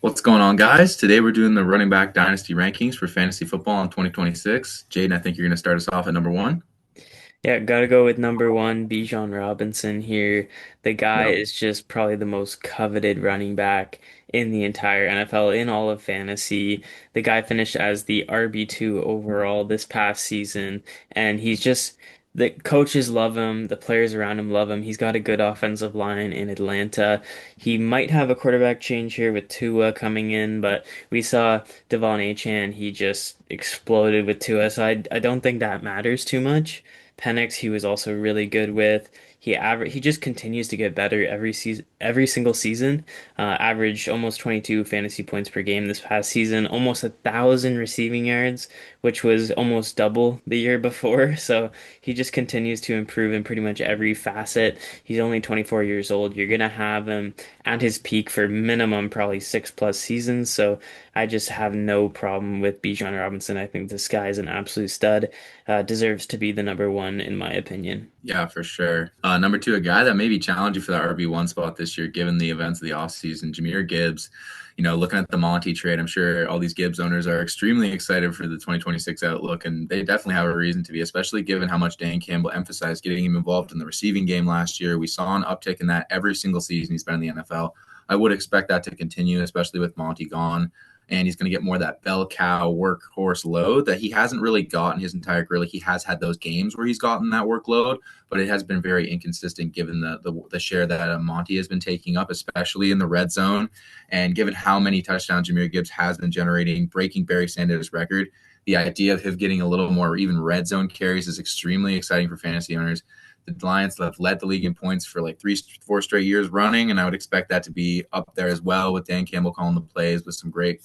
What's going on, guys? Today we're doing the running back dynasty rankings for fantasy football in 2026. Jaden, I think you're going to start us off at number one. Yeah, gotta go with number one, Bijan Robinson here. The guy Yep. is just probably the most coveted running back in the entire NFL, in all of fantasy. The guy finished as the RB2 overall this past season, and the coaches love him, the players around him love him. He's got a good offensive line in Atlanta. He might have a quarterback change here with Tua coming in, but we saw Devon Achane, he just exploded with Tua, so I don't think that matters too much. Penix, he was also really good with. He just continues to get better every season, every single season. Averaged almost 22 fantasy points per game this past season, almost 1,000 receiving yards, which was almost double the year before. So he just continues to improve in pretty much every facet. He's only 24 years old. You're gonna have him at his peak for minimum probably 6+ seasons. So I just have no problem with Bijan Robinson. I think this guy is an absolute stud. Deserves to be the number one in my opinion. Yeah, for sure. Number two, a guy that may be challenging for the RB1 spot this year, given the events of the offseason, Jahmyr Gibbs. Looking at the Monty trade, I'm sure all these Gibbs owners are extremely excited for the 2026 outlook, and they definitely have a reason to be, especially given how much Dan Campbell emphasized getting him involved in the receiving game last year. We saw an uptick in that every single season he's been in the NFL. I would expect that to continue, especially with Monty gone. And he's going to get more of that bell cow workhorse load that he hasn't really gotten his entire career. Like, he has had those games where he's gotten that workload, but it has been very inconsistent given the share that Monty has been taking up, especially in the red zone. And given how many touchdowns Jahmyr Gibbs has been generating, breaking Barry Sanders' record, the idea of him getting a little more even red zone carries is extremely exciting for fantasy owners. The Lions have led the league in points for like 3-4 straight years running, and I would expect that to be up there as well, with Dan Campbell calling the plays with some great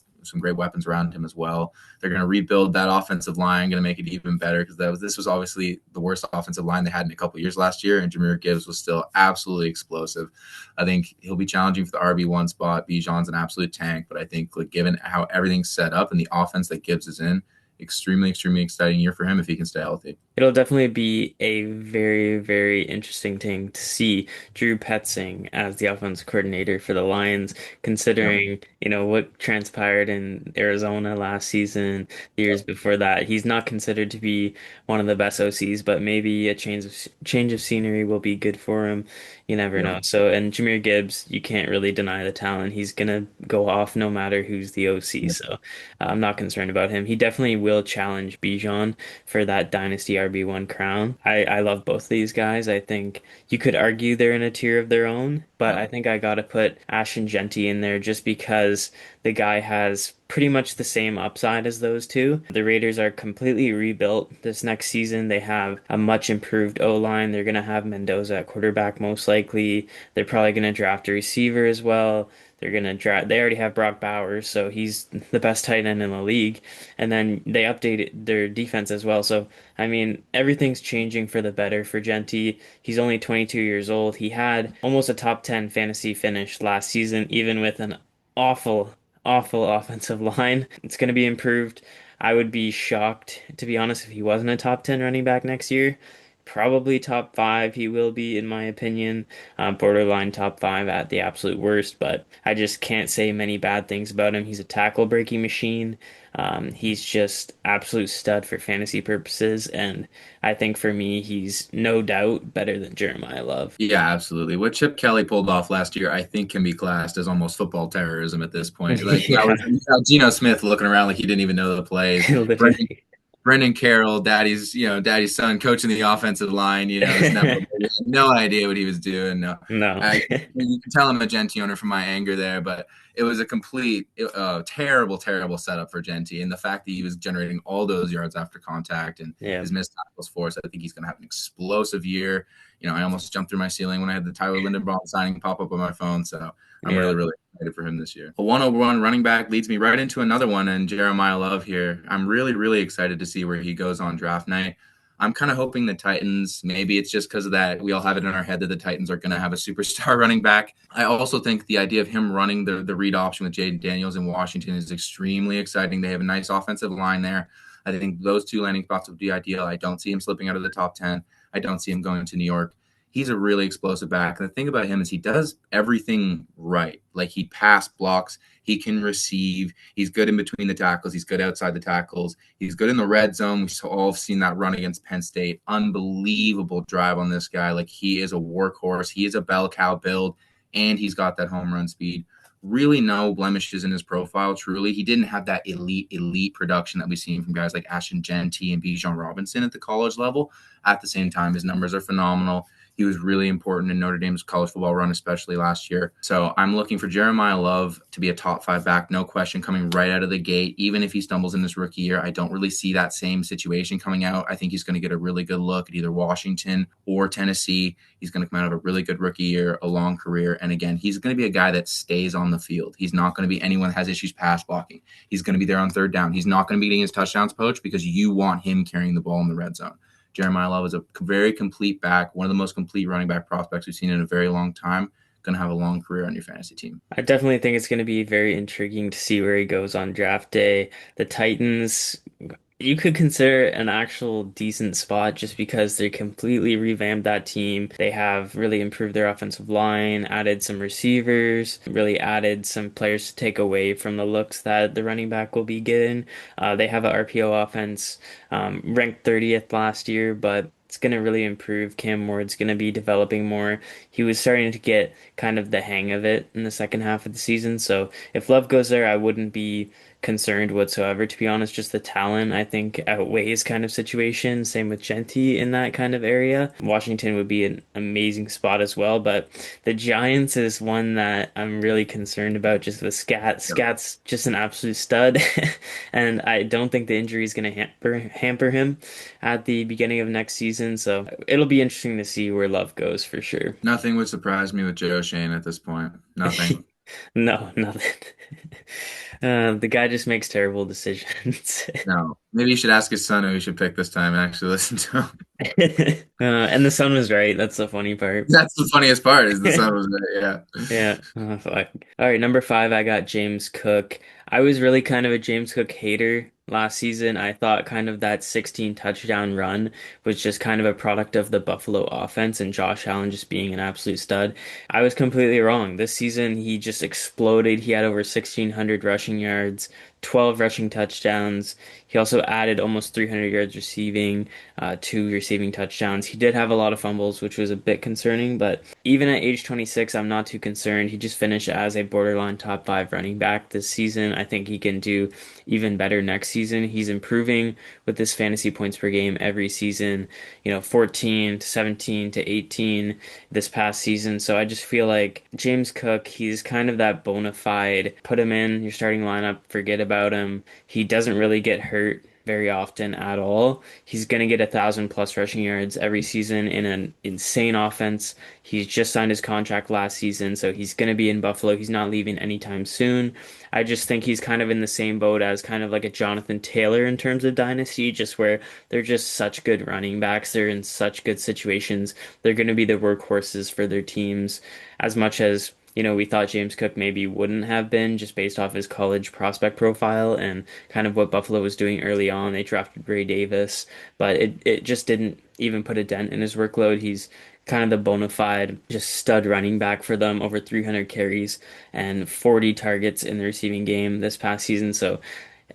weapons around him as well. They're going to rebuild that offensive line, going to make it even better, because this was obviously the worst offensive line they had in a couple of years last year, and Jahmyr Gibbs was still absolutely explosive. I think he'll be challenging for the RB1 spot. Bijan's an absolute tank, but I think, like, given how everything's set up and the offense that Gibbs is in, extremely exciting year for him if he can stay healthy. It'll definitely be a very, very interesting thing to see Drew Petzing as the offensive coordinator for the Lions, Yep. considering, what transpired in Arizona last season, the years before that. He's not considered to be one of the best OCs, but maybe a change of scenery will be good for him. You never Yep. know. So, and Jahmyr Gibbs, you can't really deny the talent. He's gonna go off no matter who's the OC. Yep. So, I'm not concerned about him. He definitely will challenge Bijan for that Dynasty RB1 crown. I love both these guys. I think you could argue they're in a tier of their own, but Yep. I think I gotta put Ashton Jeanty in there just because the guy has pretty much the same upside as those two. The Raiders are completely rebuilt this next season. They have a much improved O-line. They're gonna have Mendoza at quarterback most likely. They're probably gonna draft a receiver as well. They already have Brock Bowers, so he's the best tight end in the league. And then they updated their defense as well. So, I mean, everything's changing for the better for Genty. He's only 22 years old. He had almost a top 10 fantasy finish last season, even with an awful, awful offensive line. It's going to be improved. I would be shocked, to be honest, if he wasn't a top 10 running back next year. Probably top five, he will be, in my opinion. Borderline top five at the absolute worst, but I just can't say many bad things about him. He's a tackle breaking machine. He's just absolute stud for fantasy purposes, and I think for me, he's no doubt better than Jeremiyah Love. Yeah, absolutely. What Chip Kelly pulled off last year, I think, can be classed as almost football terrorism at this point. Like, that was, Yeah, you saw Geno Smith looking around like he didn't even know the plays. Brendan, literally. Brendan Carroll, daddy's son, coaching the offensive line. Just never had no idea what he was doing. No, No. you can tell I'm a Genty owner from my anger there, but it was a complete terrible setup for Genty, and the fact that he was generating all those yards after contact and Yeah. his missed tackles force, I think he's going to have an explosive year. I almost jumped through my ceiling when I had the Tyler Linderbaum signing pop up on my phone. So I'm Yeah. really excited for him this year. A 101 running back leads me right into another one, and Jeremiyah Love here. I'm really excited to see where he goes on draft night. I'm kind of hoping the Titans, maybe it's just because of that, we all have it in our head that the Titans are going to have a superstar running back. I also think the idea of him running the read option with Jaden Daniels in Washington is extremely exciting. They have a nice offensive line there. I think those two landing spots would be ideal. I don't see him slipping out of the top 10. I don't see him going to New York. He's a really explosive back. And the thing about him is he does everything right. Like, he pass blocks, He can receive. He's good in between the tackles. He's good outside the tackles. He's good in the red zone. We've all seen that run against Penn State. Unbelievable drive on this guy. Like, he is a workhorse. He is a bell cow build, and he's got that home run speed. Really no blemishes in his profile, truly. He didn't have that elite production that we've seen from guys like Ashton Jeanty and Bijan Robinson at the college level. At the same time, his numbers are phenomenal. He was really important in Notre Dame's college football run, especially last year. So I'm looking for Jeremiyah Love to be a top 5 back, no question, coming right out of the gate. Even if he stumbles in this rookie year, I don't really see that same situation coming out. I think he's going to get a really good look at either Washington or Tennessee. He's going to come out of a really good rookie year, a long career. And again, he's going to be a guy that stays on the field. He's not going to be anyone that has issues pass blocking. He's going to be there on third down. He's not going to be getting his touchdowns poached because you want him carrying the ball in the red zone. Jeremiyah Love is a very complete back, one of the most complete running back prospects we've seen in a very long time. Going to have a long career on your fantasy team. I definitely think it's going to be very intriguing to see where he goes on draft day. The Titans, you could consider an actual decent spot just because they completely revamped that team. They have really improved their offensive line, added some receivers, really added some players to take away from the looks that the running back will be getting. They have an RPO offense ranked 30th last year, but it's going to really improve. Cam Ward's going to be developing more. He was starting to get kind of the hang of it in the second half of the season. So if Love goes there, I wouldn't be concerned whatsoever, to be honest. Just the talent, I think, outweighs kind of situation. Same with Jeanty in that kind of area. Washington would be an amazing spot as well, but the Giants is one that I'm really concerned about just with Scat. Scat's just an absolute stud, and I don't think the injury is going to hamper him at the beginning of next season. So it'll be interesting to see where Love goes for sure. Nothing would surprise me with Joe Shane at this point. Nothing. No, nothing. The guy just makes terrible decisions. No. Maybe you should ask his son who he should pick this time and actually listen to him. And the son was right. That's the funny part. That's the funniest part is the son was right. Yeah. Yeah. Oh, fuck. All right, number 5, I got James Cook. I was really kind of a James Cook hater last season. I thought kind of that 16 touchdown run was just kind of a product of the Buffalo offense and Josh Allen just being an absolute stud. I was completely wrong. This season, he just exploded. He had over 1,600 rushing yards, 12 rushing touchdowns. He also added almost 300 yards receiving, 2 receiving touchdowns. He did have a lot of fumbles, which was a bit concerning, but even at age 26, I'm not too concerned. He just finished as a borderline top 5 running back this season. I think he can do even better next season. He's improving with his fantasy points per game every season, 14 to 17 to 18 this past season. So I just feel like James Cook, he's kind of that bona fide, put him in your starting lineup, forget about him. He doesn't really get hurt very often at all. He's going to get 1,000+ rushing yards every season in an insane offense. He's just signed his contract last season, so he's going to be in Buffalo. He's not leaving anytime soon. I just think he's kind of in the same boat as kind of like a Jonathan Taylor in terms of dynasty, just where they're just such good running backs. They're in such good situations. They're going to be the workhorses for their teams as much as we thought James Cook maybe wouldn't have been just based off his college prospect profile and kind of what Buffalo was doing early on. They drafted Bray Davis, but it just didn't even put a dent in his workload. He's kind of the bona fide just stud running back for them, over 300 carries and 40 targets in the receiving game this past season. So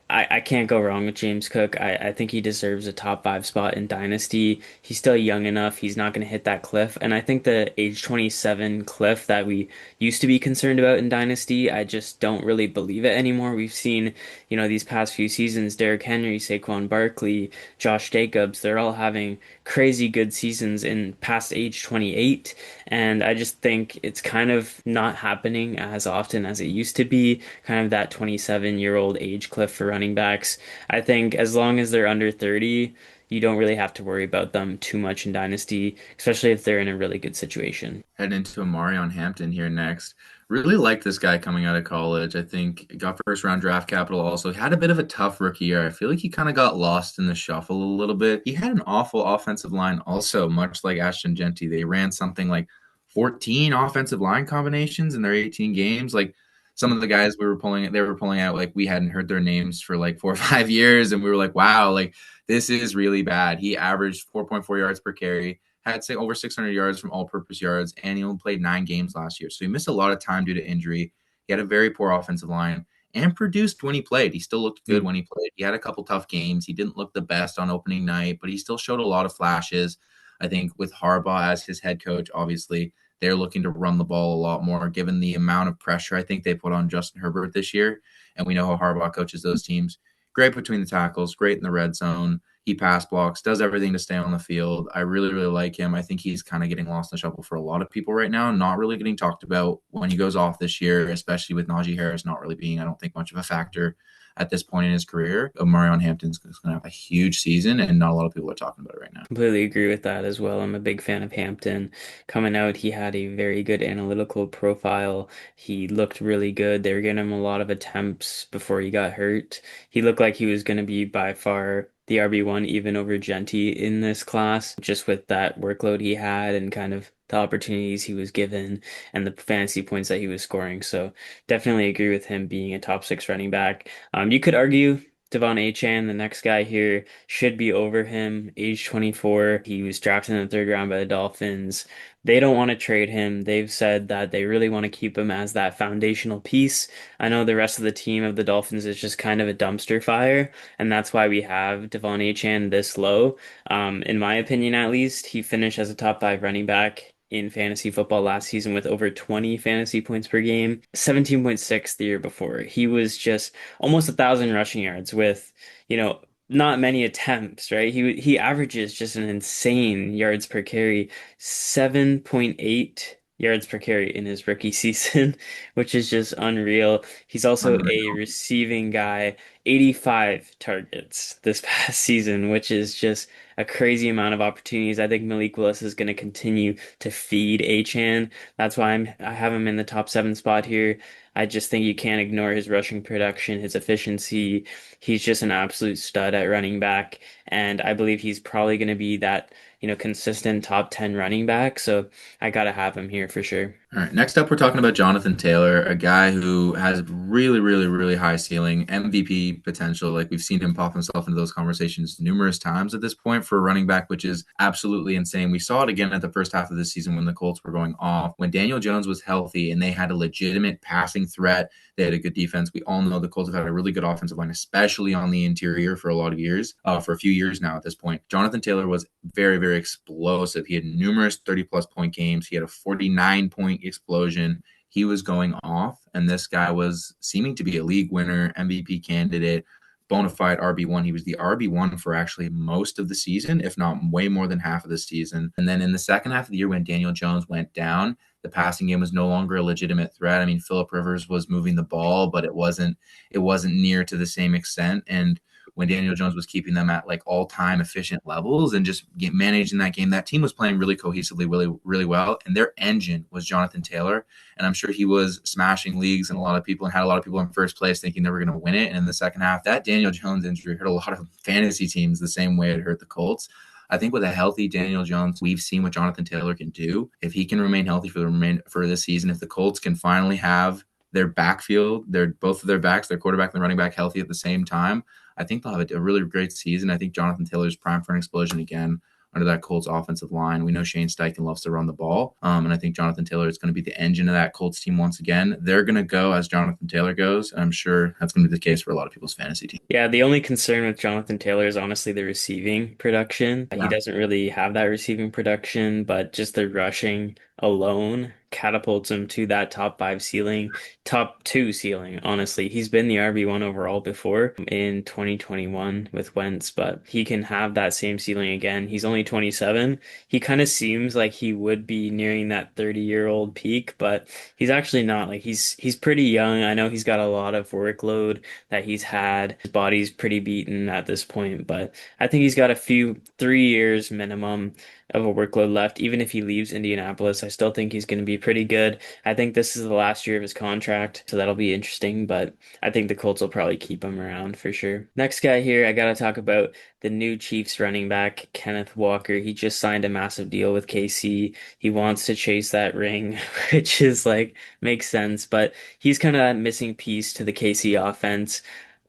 I can't go wrong with James Cook. I think he deserves a top 5 spot in Dynasty. He's still young enough. He's not going to hit that cliff. And I think the age 27 cliff that we used to be concerned about in Dynasty, I just don't really believe it anymore. We've seen, these past few seasons, Derrick Henry, Saquon Barkley, Josh Jacobs, they're all having crazy good seasons in past age 28. And I just think it's kind of not happening as often as it used to be, kind of that 27-year-old age cliff for running backs. I think as long as they're under 30, you don't really have to worry about them too much in Dynasty, especially if they're in a really good situation. Head into Amarion Hampton here next. Really liked this guy coming out of college. I think got first round draft capital also. Had a bit of a tough rookie year. I feel like he kind of got lost in the shuffle a little bit. He had an awful offensive line also, much like Ashton Jeanty. They ran something like 14 offensive line combinations in their 18 games. Like some of the guys they were pulling out, like we hadn't heard their names for like 4 or 5 years. And we were like, wow, like this is really bad. He averaged 4.4 yards per carry, had over 600 yards from all-purpose yards, and he only played 9 games last year. So he missed a lot of time due to injury. He had a very poor offensive line and produced when he played. He still looked good when he played. He had a couple tough games. He didn't look the best on opening night, but he still showed a lot of flashes. I think with Harbaugh as his head coach, obviously they're looking to run the ball a lot more given the amount of pressure I think they put on Justin Herbert this year. And we know how Harbaugh coaches those teams. Great between the tackles, great in the red zone. He pass blocks, does everything to stay on the field. I really, really like him. I think he's kind of getting lost in the shuffle for a lot of people right now, not really getting talked about when he goes off this year, especially with Najee Harris not really being, I don't think, much of a factor at this point in his career. Omarion Hampton's going to have a huge season, and not a lot of people are talking about it right now. Completely agree with that as well. I'm a big fan of Hampton. Coming out, he had a very good analytical profile. He looked really good. They were getting him a lot of attempts before he got hurt. He looked like he was going to be by far the RB1 even over Jeanty in this class, just with that workload he had and kind of the opportunities he was given and the fantasy points that he was scoring. So definitely agree with him being a top six running back. You could argue Devon Achane, the next guy here, should be over him, age 24. He was drafted in the third round by the Dolphins. They don't want to trade him. They've said that they really want to keep him as that foundational piece. I know the rest of the team of the Dolphins is just kind of a dumpster fire, and that's why we have Devon Achane this low. In my opinion, at least, he finished as a top five running back in fantasy football last season with over 20 fantasy points per game, 17.6 the year before. He was just almost 1,000 rushing yards with, not many attempts, right? He averages just an insane yards per carry, 7.8 yards per carry in his rookie season, which is just unreal. He's also a Unreal. receiving guy, 85 targets this past season, which is just a crazy amount of opportunities. I think Malik Willis is going to continue to feed Achane. That's why I have him in the top seven spot here. I just think you can't ignore his rushing production, his efficiency. He's just an absolute stud at running back, and I believe he's probably going to be that, consistent top 10 running back. So I gotta have him here for sure. All right. Next up, we're talking about Jonathan Taylor, a guy who has really, really, really high ceiling, MVP potential. Like we've seen him pop himself into those conversations numerous times at this point for a running back, which is absolutely insane. We saw it again at the first half of the season when the Colts were going off, when Daniel Jones was healthy and they had a legitimate passing threat. They had a good defense. We all know the Colts have had a really good offensive line, especially on the interior for a lot of years, for a few years now at this point. Jonathan Taylor was very, very explosive. He had numerous 30-plus point games. He had a 49-point explosion. He was going off, and this guy was seeming to be a league winner, MVP candidate, bona fide RB1. He was the RB1 for actually most of the season, if not way more than half of the season. And then in the second half of the year, when Daniel Jones went down, the passing game was no longer a legitimate threat. I mean, Phillip Rivers was moving the ball, but it wasn't near to the same extent. And when Daniel Jones was keeping them at like all-time efficient levels and just managing that game, that team was playing really cohesively, really, really well. And their engine was Jonathan Taylor. And I'm sure he was smashing leagues and had a lot of people in first place thinking they were going to win it. And in the second half, that Daniel Jones injury hurt a lot of fantasy teams the same way it hurt the Colts. I think with a healthy Daniel Jones, we've seen what Jonathan Taylor can do. If he can remain healthy for this season, if the Colts can finally have their backfield, both of their backs, their quarterback and the running back healthy at the same time, I think they'll have a really great season. I think Jonathan Taylor's primed for an explosion again under that Colts offensive line. We know Shane Steichen loves to run the ball, and I think Jonathan Taylor is going to be the engine of that Colts team once again. They're going to go as Jonathan Taylor goes, and I'm sure that's going to be the case for a lot of people's fantasy teams. Yeah, the only concern with Jonathan Taylor is honestly the receiving production. He Yeah. doesn't really have that receiving production, but just the rushing alone catapults him to that top five ceiling, top two ceiling, honestly. He's been the RB1 overall before in 2021 with Wentz, but he can have that same ceiling again. He's only 27. He kind of seems like he would be nearing that 30-year-old peak, but he's actually not. Like he's pretty young. I know he's got a lot of workload that he's had. His body's pretty beaten at this point, but I think he's got 3 years minimum of a workload left. Even if he leaves Indianapolis, I still think he's going to be pretty good. I think this is the last year of his contract, so that'll be interesting, but I think the Colts will probably keep him around for sure. Next guy here, I got to talk about the new Chiefs running back, Kenneth Walker. He just signed a massive deal with KC. He wants to chase that ring, which is makes sense, but he's kind of that missing piece to the KC offense.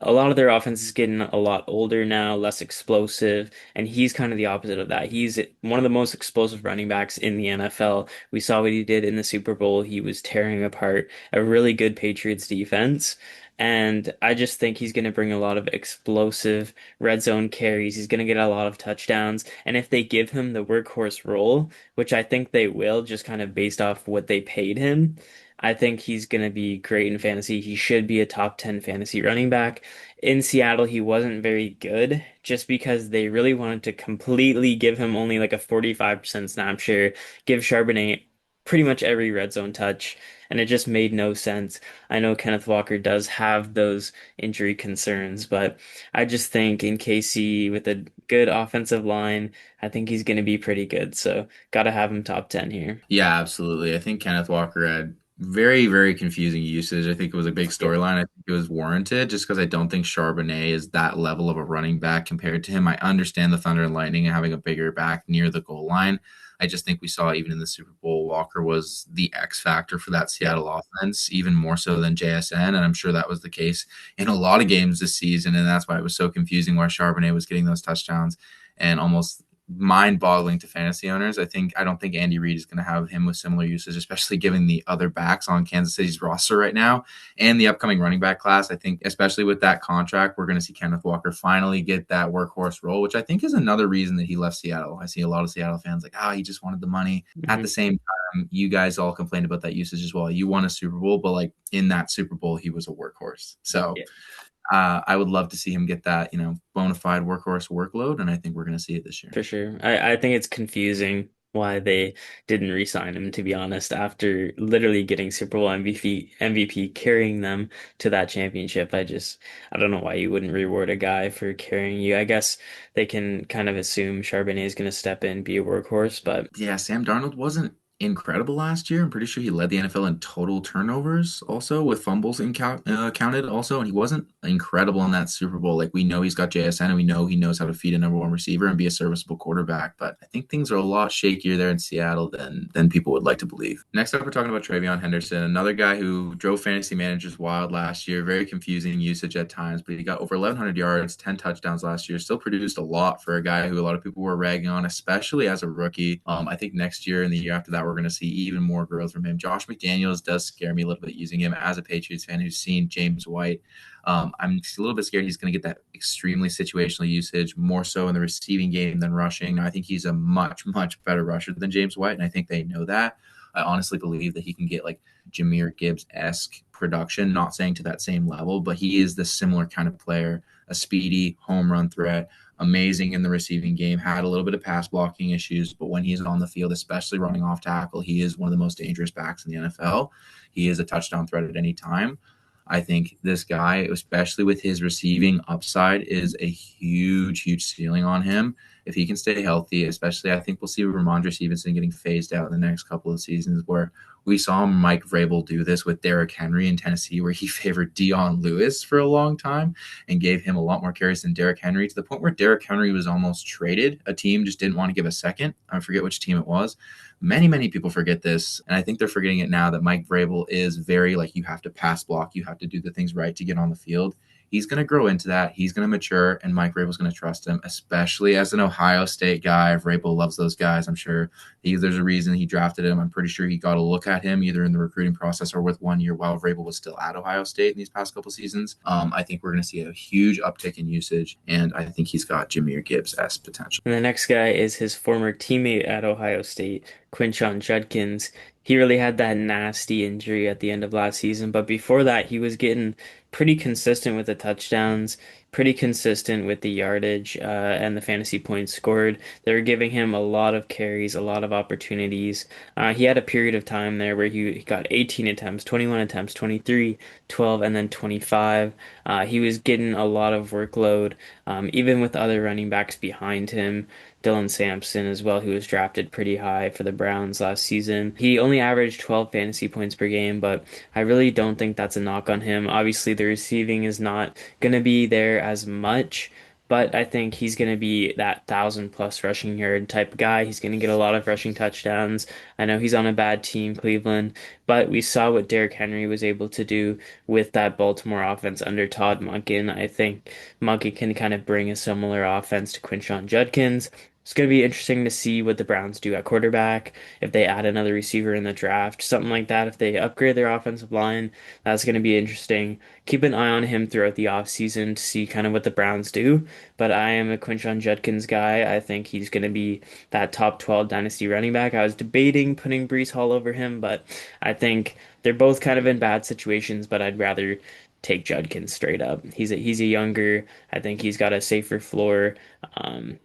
A lot of their offense is getting a lot older now, less explosive, and he's kind of the opposite of that. He's one of the most explosive running backs in the NFL. We saw what he did in the Super Bowl. He was tearing apart a really good Patriots defense. And I just think he's going to bring a lot of explosive red zone carries. He's going to get a lot of touchdowns. And if they give him the workhorse role, which I think they will, just kind of based off what they paid him, I think he's going to be great in fantasy. He should be a top 10 fantasy running back. In Seattle, he wasn't very good just because they really wanted to completely give him only like a 45% snap share, give Charbonnet pretty much every red zone touch, and it just made no sense. I know Kenneth Walker does have those injury concerns, but I just think in KC with a good offensive line, I think he's going to be pretty good. So, got to have him top 10 here. Yeah, absolutely. I think Kenneth Walker had very, very confusing usage. I think it was a big Yep. storyline. I think it was warranted just because I don't think Charbonnet is that level of a running back compared to him. I understand the Thunder and Lightning and having a bigger back near the goal line. I just think we saw even in the Super Bowl, Walker was the X factor for that Yep. Seattle offense, even more so than JSN. And I'm sure that was the case in a lot of games this season. And that's why it was so confusing where Charbonnet was getting those touchdowns and almost mind-boggling to fantasy owners. I don't think Andy Reid is going to have him with similar usage, especially given the other backs on Kansas City's roster right now and the upcoming running back class. I think, especially with that contract, we're going to see Kenneth Walker finally get that workhorse role, which I think is another reason that he left Seattle. I see a lot of Seattle fans like, he just wanted the money. At the Mhm. same time, you guys all complained about that usage as well. You won a Super Bowl, but like in that Super Bowl, he was a workhorse. So I would love to see him get that, bona fide workhorse workload, and I think we're going to see it this year. For sure. I think it's confusing why they didn't re-sign him, to be honest, after literally getting Super Bowl MVP carrying them to that championship. I don't know why you wouldn't reward a guy for carrying you. I guess they can kind of assume Charbonnet is going to step in, be a workhorse, but Yeah, Sam Darnold wasn't incredible last year. I'm pretty sure he led the NFL in total turnovers also with fumbles counted also, and he wasn't incredible in that Super Bowl. Like we know he's got JSN and we know he knows how to feed a number one receiver and be a serviceable quarterback, but I think things are a lot shakier there in Seattle than people would like to believe. Next up, we're talking about Travion Henderson, another guy who drove fantasy managers wild last year. Very confusing usage at times, but he got over 1,100 yards, 10 touchdowns last year. Still produced a lot for a guy who a lot of people were ragging on, especially as a rookie. I think next year and the year after that, we're going to see even more growth from him. Josh McDaniels does scare me a little bit using him as a Patriots fan who's seen James White. I'm just a little bit scared he's going to get that extremely situational usage, more so in the receiving game than rushing. Now, I think he's a much, much better rusher than James White, and I think they know that. I honestly believe that he can get like Jahmyr Gibbs-esque production, not saying to that same level, but he is the similar kind of player, a speedy home run threat, amazing in the receiving game, had a little bit of pass blocking issues, but when he's on the field, especially running off tackle, he is one of the most dangerous backs in the NFL. He is a touchdown threat at any time. I think this guy, especially with his receiving upside, is a huge, huge ceiling on him. If he can stay healthy, especially, I think we'll see Ramondre Stevenson getting phased out in the next couple of seasons, where we saw Mike Vrabel do this with Derrick Henry in Tennessee, where he favored Dion Lewis for a long time and gave him a lot more carries than Derrick Henry, to the point where Derrick Henry was almost traded. A team just didn't want to give a second. I forget which team it was. Many, many people forget this, and I think they're forgetting it now that Mike Vrabel is very like, you have to pass block, you have to do the things right to get on the field. He's going to grow into that. He's going to mature, and Mike Vrabel's going to trust him, especially as an Ohio State guy. Vrabel loves those guys. I'm sure there's a reason he drafted him. I'm pretty sure he got a look at him either in the recruiting process or with 1 year while Vrabel was still at Ohio State in these past couple seasons. I think we're going to see a huge uptick in usage, and I think he's got Jahmyr Gibbs-esque potential. And the next guy is his former teammate at Ohio State, Quinshon Judkins. He really had that nasty injury at the end of last season, but before that, he was getting pretty consistent with the touchdowns, pretty consistent with the yardage, and the fantasy points scored. They were giving him a lot of carries, a lot of opportunities. He had a period of time there where he got 18 attempts, 21 attempts, 23, 12, and then 25. He was getting a lot of workload, even with other running backs behind him. Dylan Sampson as well, who was drafted pretty high for the Browns last season. He only averaged 12 fantasy points per game, but I really don't think that's a knock on him. Obviously, the receiving is not going to be there as much, but I think he's going to be that 1,000+ rushing yard type of guy. He's going to get a lot of rushing touchdowns. I know he's on a bad team, Cleveland, but we saw what Derrick Henry was able to do with that Baltimore offense under Todd Monken. I think Monken can kind of bring a similar offense to Quinshon Judkins. It's going to be interesting to see what the Browns do at quarterback, if they add another receiver in the draft, something like that. If they upgrade their offensive line, that's going to be interesting. Keep an eye on him throughout the offseason to see kind of what the Browns do. But I am a Quinshon Judkins guy. I think he's going to be that top 12 dynasty running back. I was debating putting Breece Hall over him, but I think they're both kind of in bad situations, but I'd rather take Judkins straight up. He's a younger. I think he's got a safer floor.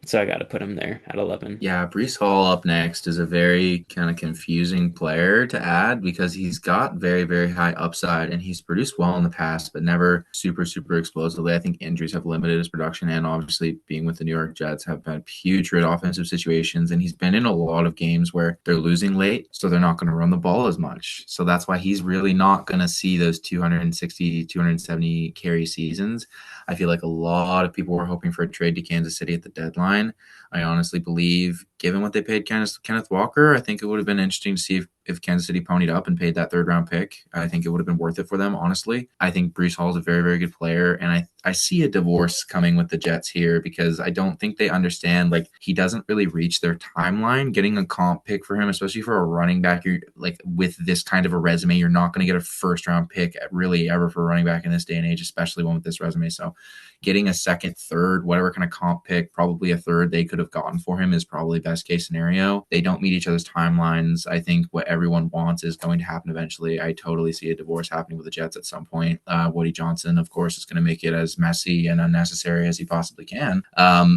So I got to put him there at 11. Yeah, Brees Hall up next is a very kind of confusing player to add because he's got very, very high upside and he's produced well in the past, but never super, super explosively. I think injuries have limited his production, and obviously being with the New York Jets have been putrid offensive situations. And he's been in a lot of games where they're losing late, so they're not going to run the ball as much. So that's why he's really not going to see those 260, 270 carry seasons. I feel like a lot of people were hoping for a trade to Kansas City at the deadline. I honestly believe, given what they paid Kenneth Walker, I think it would have been interesting to see if Kansas City ponied up and paid that third round pick. I think it would have been worth it for them, honestly. I think Breece Hall is a very, very good player. And I see a divorce coming with the Jets here because I don't think they understand, like, he doesn't really reach their timeline. Getting a comp pick for him, especially for a running back, you're like, with this kind of a resume, you're not going to get a first round pick really ever for a running back in this day and age, especially one with this resume. So getting a second, third, whatever kind of comp pick, probably a third they could have gotten for him is probably best case scenario. They don't meet each other's timelines. I think what everyone wants is going to happen eventually. I totally see a divorce happening with the Jets at some point. Woody Johnson, of course, is going to make it as messy and unnecessary as he possibly can.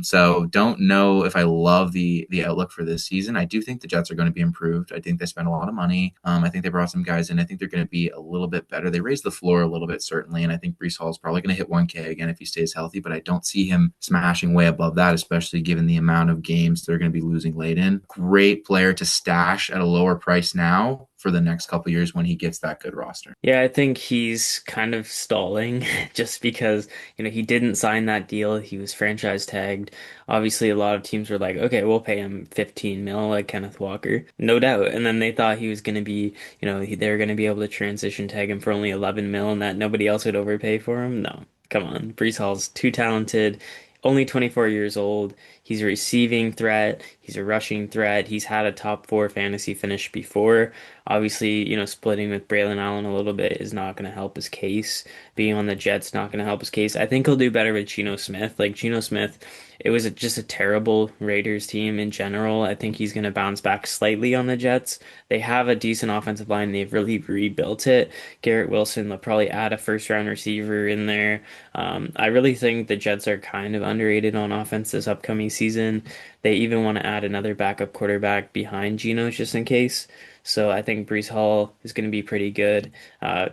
So don't know if I love the outlook for this season. I do think the Jets are going to be improved. I think they spent a lot of money. I think they brought some guys in. I think they're going to be a little bit better. They raised the floor a little bit, certainly, and I think Breece Hall is probably going to hit 1K again if he stays healthy, but I don't see him smashing way above that, especially given the amount of games they're going to be losing late in. Great player to stash at a lower price now for the next couple of years when he gets that good roster. Yeah, I think he's kind of stalling just because, he didn't sign that deal. He was franchise tagged. Obviously, a lot of teams were like, okay, we'll pay him 15 mil like Kenneth Walker. No doubt. And then they thought he was going to be, they were going to be able to transition tag him for only 11 mil and that nobody else would overpay for him. No, come on. Breece Hall's too talented. Only 24 years old. He's a receiving threat. He's a rushing threat. He's had a top 4 fantasy finish before. Obviously, splitting with Braylon Allen a little bit is not going to help his case. Being on the Jets not going to help his case. I think he'll do better with Geno Smith. Like Geno Smith, it was just a terrible Raiders team in general. I think he's going to bounce back slightly on the Jets. They have a decent offensive line. They've really rebuilt it. Garrett Wilson, they'll probably add a first-round receiver in there. I really think the Jets are kind of underrated on offense this upcoming season. They even want to add another backup quarterback behind Geno just in case. So I think Breece Hall is going to be pretty good.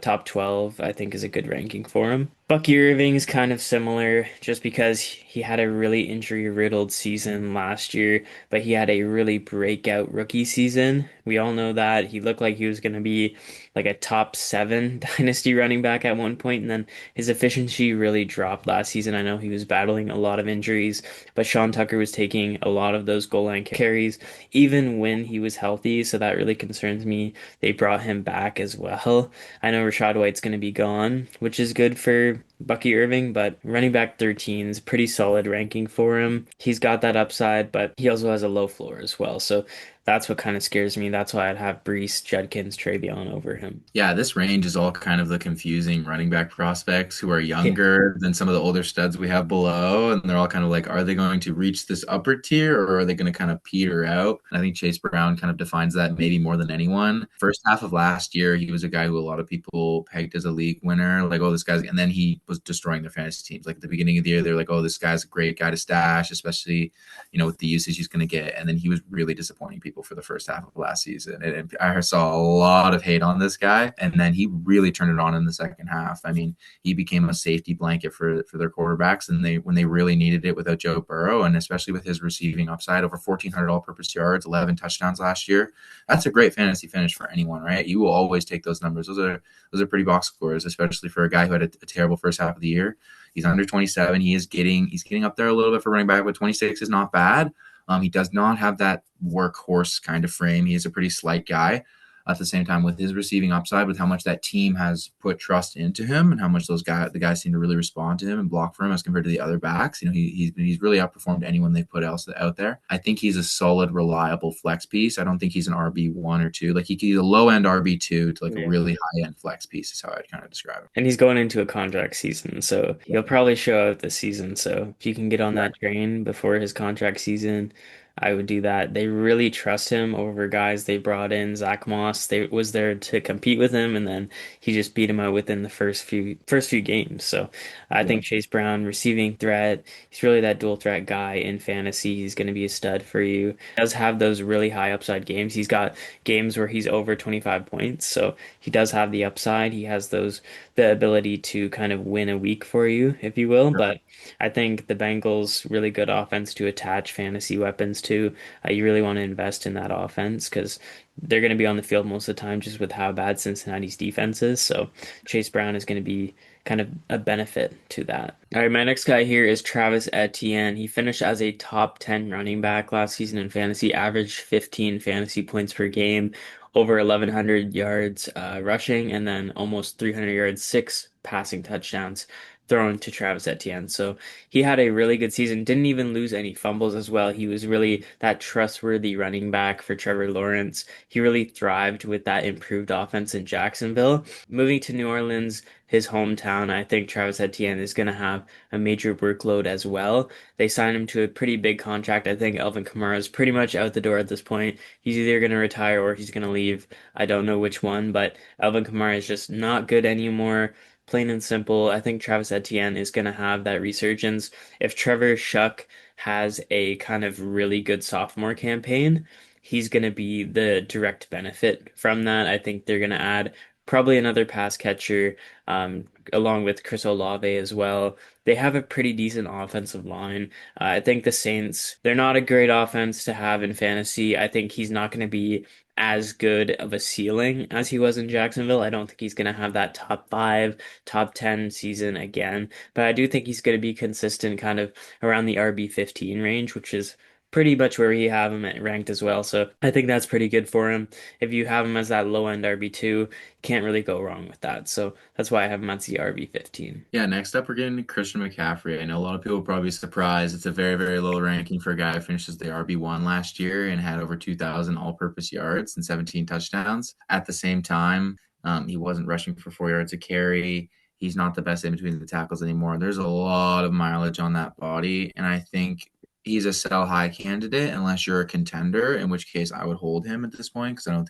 Top 12, I think, is a good ranking for him. Bucky Irving is kind of similar just because he had a really injury-riddled season last year, but he had a really breakout rookie season. We all know that. He looked like he was going to be like a top 7 dynasty running back at one point, and then his efficiency really dropped last season. I know he was battling a lot of injuries, but Sean Tucker was taking a lot of those goal line carries even when he was healthy, so that really concerns me. They brought him back as well. I know Rachaad White's going to be gone, which is good for Bucky Irving, but running back 13 is pretty solid ranking for him. He's got that upside, but he also has a low floor as well. So that's what kind of scares me. That's why I'd have Breece, Judkins, Travion over him. Yeah, this range is all kind of the confusing running back prospects who are Yeah. younger than some of the older studs we have below. And they're all kind of like, are they going to reach this upper tier or are they going to kind of peter out? And I think Chase Brown kind of defines that maybe more than anyone. First half of last year, he was a guy who a lot of people pegged as a league winner. Like, oh, this guy's, and then he was destroying their fantasy teams. Like at the beginning of the year, they're like, oh, this guy's a great guy to stash, especially, with the usage he's going to get. And then he was really disappointing people for the first half of last season. And I saw a lot of hate on this guy. And then he really turned it on in the second half. I mean, he became a safety blanket for their quarterbacks. And when they really needed it without Joe Burrow, and especially with his receiving upside, over 1,400 all-purpose yards, 11 touchdowns last year. That's a great fantasy finish for anyone, right? You will always take those numbers. Those are pretty box scores, especially for a guy who had a terrible first half of the year. He's under 27. He's getting up there a little bit for running back, but 26 is not bad. He does not have that workhorse kind of frame. He is a pretty slight guy. At the same time, with his receiving upside, with how much that team has put trust into him, and how much the guys seem to really respond to him and block for him as compared to the other backs, he's really outperformed anyone they've put else out there. I think he's a solid, reliable flex piece. I don't think he's an RB1 or two. Like he's a low end RB2 to like a really high end flex piece is how I'd kind of describe it. And he's going into a contract season, so he'll probably show out this season. So if you can get on that train before his contract season, I would do that. They really trust him over guys they brought in. Zach Moss, they was there to compete with him, and then he just beat him out within the first few games. So I think Chase Brown, receiving threat, he's really that dual threat guy in fantasy. He's going to be a stud for you. He does have those really high upside games. He's got games where he's over 25 points, so he does have the upside. He has the ability to kind of win a week for you, if you will. But I think the Bengals really good offense to attach fantasy weapons to. You really want to invest in that offense because they're going to be on the field most of the time just with how bad Cincinnati's defense is. So Chase Brown is going to be kind of a benefit to that. All right, my next guy here is Travis Etienne. He finished as a top 10 running back last season in fantasy, averaged 15 fantasy points per game, over 1,100 yards rushing, and then almost 300 yards, 6 passing touchdowns thrown to Travis Etienne. So he had a really good season, didn't even lose any fumbles as well. He was really that trustworthy running back for Trevor Lawrence. He really thrived with that improved offense in Jacksonville. Moving to New Orleans, his hometown, I think Travis Etienne is going to have a major workload as well. They signed him to a pretty big contract. I think Alvin Kamara is pretty much out the door at this point. He's either going to retire or he's going to leave. I don't know which one, but Alvin Kamara is just not good anymore. Plain and simple, I think Travis Etienne is going to have that resurgence. If Trevor Shuck has a kind of really good sophomore campaign, he's going to be the direct benefit from that. I think they're going to add probably another pass catcher, along with Chris Olave as well. They have a pretty decent offensive line. I think the Saints, they're not a great offense to have in fantasy. I think he's not going to be as good of a ceiling as he was in Jacksonville. I don't think he's going to have that top 5, top 10 season again, but I do think he's going to be consistent kind of around the RB15 range, which is pretty much where he have him ranked as well. So I think that's pretty good for him. If you have him as that low end RB2, can't really go wrong with that. So that's why I have him as the RB15. Yeah, next up we're getting to Christian McCaffrey. I know a lot of people will probably be surprised. It's a very, very low ranking for a guy who finishes the RB1 last year and had over 2,000 all-purpose yards and 17 touchdowns. At the same time, he wasn't rushing for 4 yards a carry. He's not the best in between the tackles anymore. There's a lot of mileage on that body, and I think he's a sell high candidate unless you're a contender, in which case I would hold him at this point because I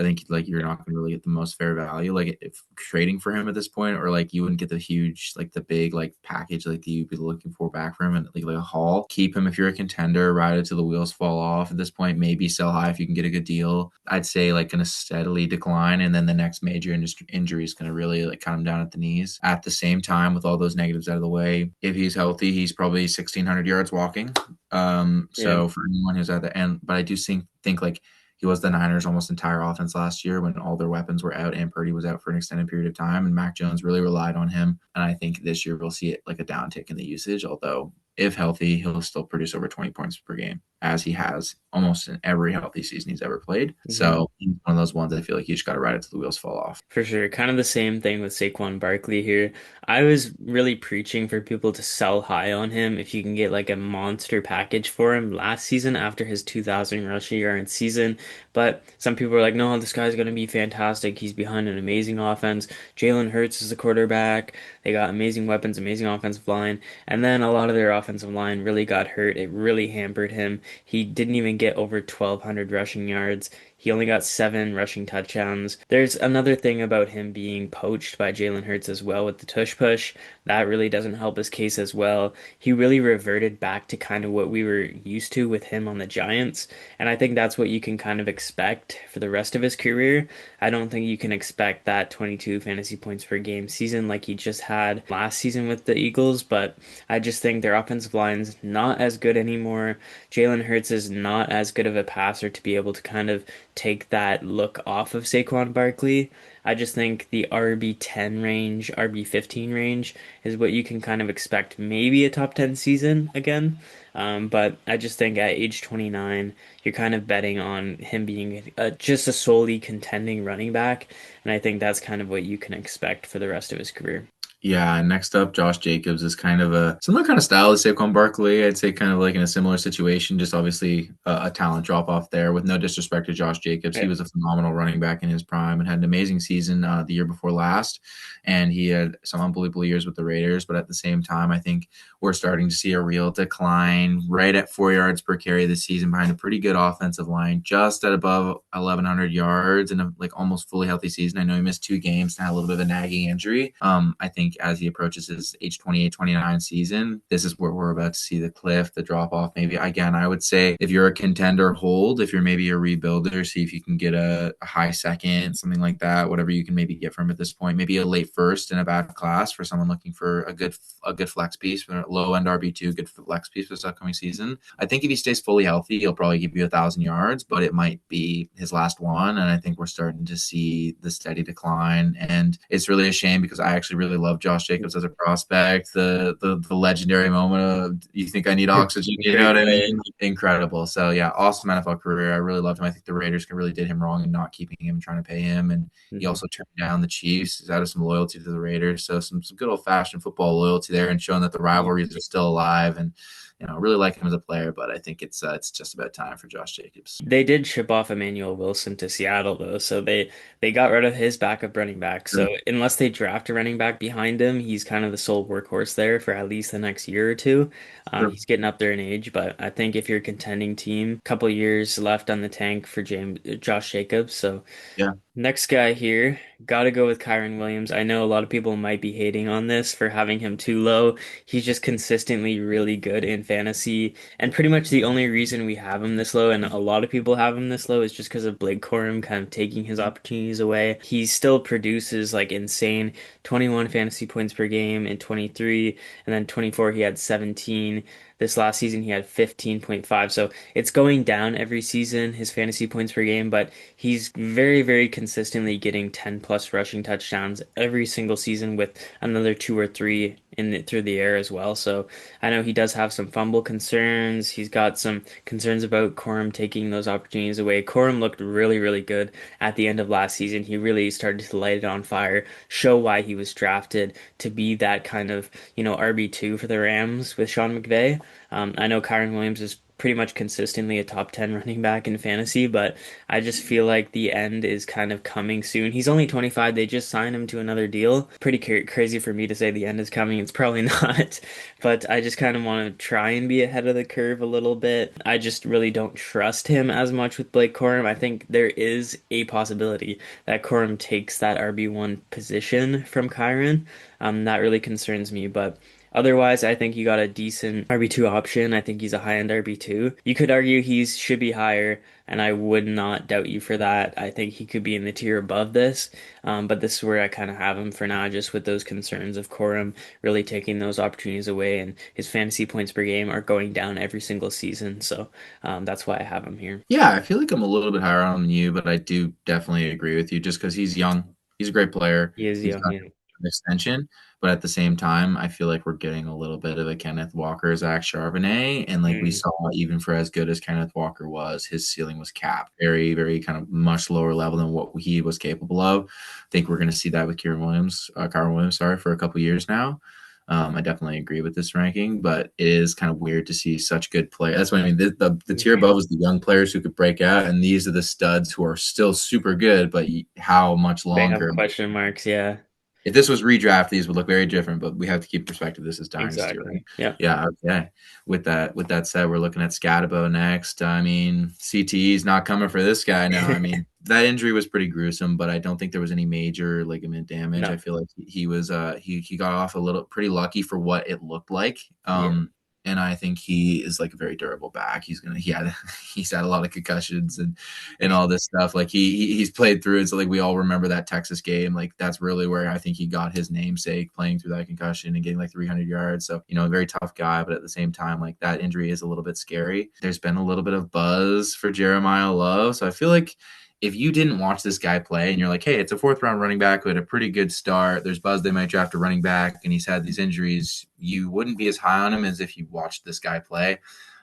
think like you're not going to really get the most fair value like if trading for him at this point, or like you wouldn't get the huge like the big like package like you'd be looking for back for him and like a haul. Keep him if you're a contender, ride it till the wheels fall off. At this point, maybe sell high if you can get a good deal. I'd say like going to steadily decline, and then the next major injury is going to really like cut him down at the knees. At the same time, with all those negatives out of the way, if he's healthy, he's probably 1,600 yards walking. For anyone who's at the end, but I do think like he was the Niners' almost entire offense last year when all their weapons were out and Purdy was out for an extended period of time, and Mac Jones really relied on him. And I think this year we'll see it like a downtick in the usage, although if healthy, he'll still produce over 20 points per game, as he has almost in every healthy season he's ever played. Mm-hmm. So he's one of those ones I feel like you just got to ride it till the wheels fall off. For sure. Kind of the same thing with Saquon Barkley here. I was really preaching for people to sell high on him if you can get like a monster package for him last season after his 2,000 rushing yard season. But some people are like, no, this guy's going to be fantastic. He's behind an amazing offense. Jalen Hurts is the quarterback. They got amazing weapons, amazing offensive line. And then a lot of their offensive line really got hurt. It really hampered him. He didn't even get over 1,200 rushing yards. He only got 7 rushing touchdowns. There's another thing about him being poached by Jalen Hurts as well with the tush push. That really doesn't help his case as well. He really reverted back to kind of what we were used to with him on the Giants. And I think that's what you can kind of expect for the rest of his career. I don't think you can expect that 22 fantasy points per game season like he just had last season with the Eagles, but I just think their offensive line's not as good anymore. Jalen Hurts is not as good of a passer to be able to kind of take that look off of Saquon Barkley. I just think the RB10 range, RB15 range is what you can kind of expect, maybe a top 10 season again. But I just think at age 29, you're kind of betting on him being just a solely contending running back. And I think that's kind of what you can expect for the rest of his career. Yeah, next up, Josh Jacobs is kind of a similar kind of style as Saquon Barkley. I'd say kind of like in a similar situation, just obviously a talent drop off there. With no disrespect to Josh Jacobs, he Right. was a phenomenal running back in his prime and had an amazing season the year before last. And he had some unbelievable years with the Raiders. But at the same time, I think we're starting to see a real decline right at 4 yards per carry this season behind a pretty good offensive line, just at above 1,100 yards in a like almost fully healthy season. I know he missed 2 games and had a little bit of a nagging injury. I think as he approaches his age 28, 29 season, this is where we're about to see the cliff, the drop off. Maybe again, I would say if you're a contender, hold. If you're maybe a rebuilder, see if you can get a high second, something like that, whatever you can maybe get from at this point. Maybe a late first in a bad class for someone looking for a good flex piece, for a low end RB2, good flex piece for this upcoming season. I think if he stays fully healthy, he'll probably give you 1,000 yards, but it might be his last one. And I think we're starting to see the steady decline. And it's really a shame because I actually really love Josh Jacobs as a prospect. The legendary moment of you think I need oxygen, you know Great what I player. mean? Incredible. So yeah, awesome NFL career. I really loved him. I think the Raiders really did him wrong in not keeping him and trying to pay him. And he Mhm. also turned down the Chiefs out of some loyalty to the Raiders. So some good old fashioned football loyalty there and showing that the rivalries are still alive. And really like him as a player, but I think it's just about time for Josh Jacobs. They did ship off Emmanuel Wilson to Seattle though, so they got rid of his backup running back. So True. unless they draft a running back behind him, he's kind of the sole workhorse there for at least the next year or two. True. He's getting up there in age, but I think if you're a contending team, couple years left on the tank for Josh Jacobs. So Yeah. next guy here, gotta go with Kyron Williams. I know a lot of people might be hating on this for having him too low. He's just consistently really good in fantasy, and pretty much the only reason we have him this low, and a lot of people have him this low, is just because of Blake Corum kind of taking his opportunities away. He still produces like insane 21 fantasy points per game in 23, and then 24 he had 17. This last season he had 15.5. So it's going down every season, his fantasy points per game, but he's very, very consistently getting 10 plus rushing touchdowns every single season with another two or three through the air as well. So I know he does have some fumble concerns. He's got some concerns about Corum taking those opportunities away. Corum looked really, really good at the end of last season. He really started to light it on fire, show why he was drafted to be that kind of, RB2 for the Rams with Sean McVay. I know Kyron Williams is pretty much consistently a top 10 running back in fantasy, but I just feel like the end is kind of coming soon. He's only 25. They just signed him to another deal. Pretty crazy for me to say the end is coming. It's probably not, but I just kind of want to try and be ahead of the curve a little bit. I just really don't trust him as much with Blake Corum. I think there is a possibility that Corum takes that RB1 position from Kyron. That really concerns me, but otherwise, I think you got a decent RB2 option. I think he's a high-end RB2. You could argue he should be higher, and I would not doubt you for that. I think he could be in the tier above this, but this is where I kind of have him for now, just with those concerns of Corum really taking those opportunities away, and his fantasy points per game are going down every single season. So that's why I have him here. Yeah, I feel like I'm a little bit higher on than you, but I do definitely agree with you just because he's young. He's a great player. He is He's young, got yeah. an extension, but at the same time, I feel like we're getting a little bit of a Kenneth Walker, Zach Charbonnet, and like we Mm, saw, even for as good as Kenneth Walker was, his ceiling was capped, very, very kind of much lower level than what he was capable of. I think we're going to see that with Kyron Williams, sorry, for a couple years now. I definitely agree with this ranking, but it is kind of weird to see such good play. That's what I mean. The tier mhm. above is the young players who could break out, and these are the studs who are still super good, but how much They have longer? question marks, yeah, If this was redraft, these would look very different, but we have to keep perspective. This is Dynasty, right? exactly. Yeah. Yeah, okay. With that said, we're looking at Scatabo next. I mean, CTE is not coming for this guy now. I mean, that injury was pretty gruesome, but I don't think there was any major ligament damage. I No. feel like he was he got off a little pretty lucky for what it looked like. Yeah. And I think he is like a very durable back. He's had a lot of concussions and all this stuff. Like he's played through it. So like we all remember that Texas game. Like that's really where I think he got his namesake, playing through that concussion and getting like 300 yards. So a very tough guy, but at the same time, like that injury is a little bit scary. There's been a little bit of buzz for Jeremiyah Love, so I feel like if you didn't watch this guy play and you're like, hey, it's a fourth round running back who had a pretty good start, there's buzz they might draft a running back, and he's had these injuries, you wouldn't be as high on him as if you watched this guy play.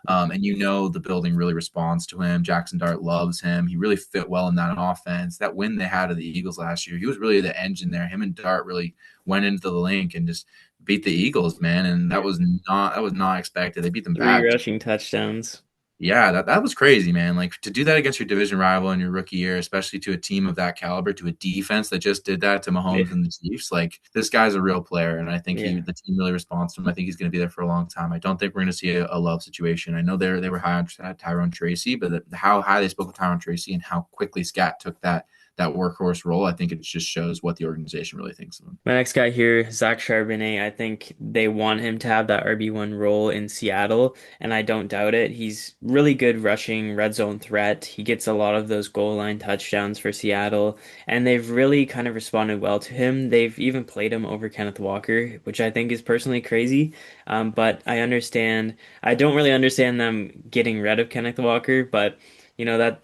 And the building really responds to him. Jackson Dart loves him. He really fit well in that offense. That win they had of the Eagles last year, he was really the engine there. Him and Dart really went into the link and just beat the Eagles, man. And that was not expected. They beat them Three bad. rushing touchdowns. Yeah, that was crazy, man. Like to do that against your division rival in your rookie year, especially to a team of that caliber, to a defense that just did that to Yeah. Mahomes and the Chiefs. Like this guy's a real player, and I think Yeah. the team really responds to him. I think he's going to be there for a long time. I don't think we're going to see a Love situation. I know they were high on Tyrone Tracy, but how high they spoke of Tyrone Tracy and how quickly Scat took that workhorse role, I think it just shows what the organization really thinks of him. My next guy here, Zach Charbonnet, I think they want him to have that RB1 role in Seattle, and I don't doubt it. He's really good rushing, red zone threat. He gets a lot of those goal line touchdowns for Seattle, and they've really kind of responded well to him. They've even played him over Kenneth Walker, which I think is personally crazy. But I don't really understand them getting rid of Kenneth Walker, but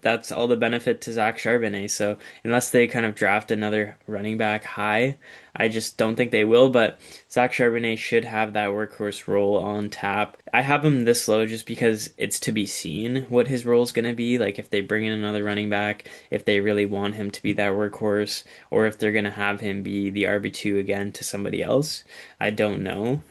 that's all the benefit to Zach Charbonnet. So unless they kind of draft another running back high, I just don't think they will. But Zach Charbonnet should have that workhorse role on tap. I have him this low just because it's to be seen what his role is going to be. Like if they bring in another running back, if they really want him to be that workhorse, or if they're going to have him be the RB2 again to somebody else. I don't know.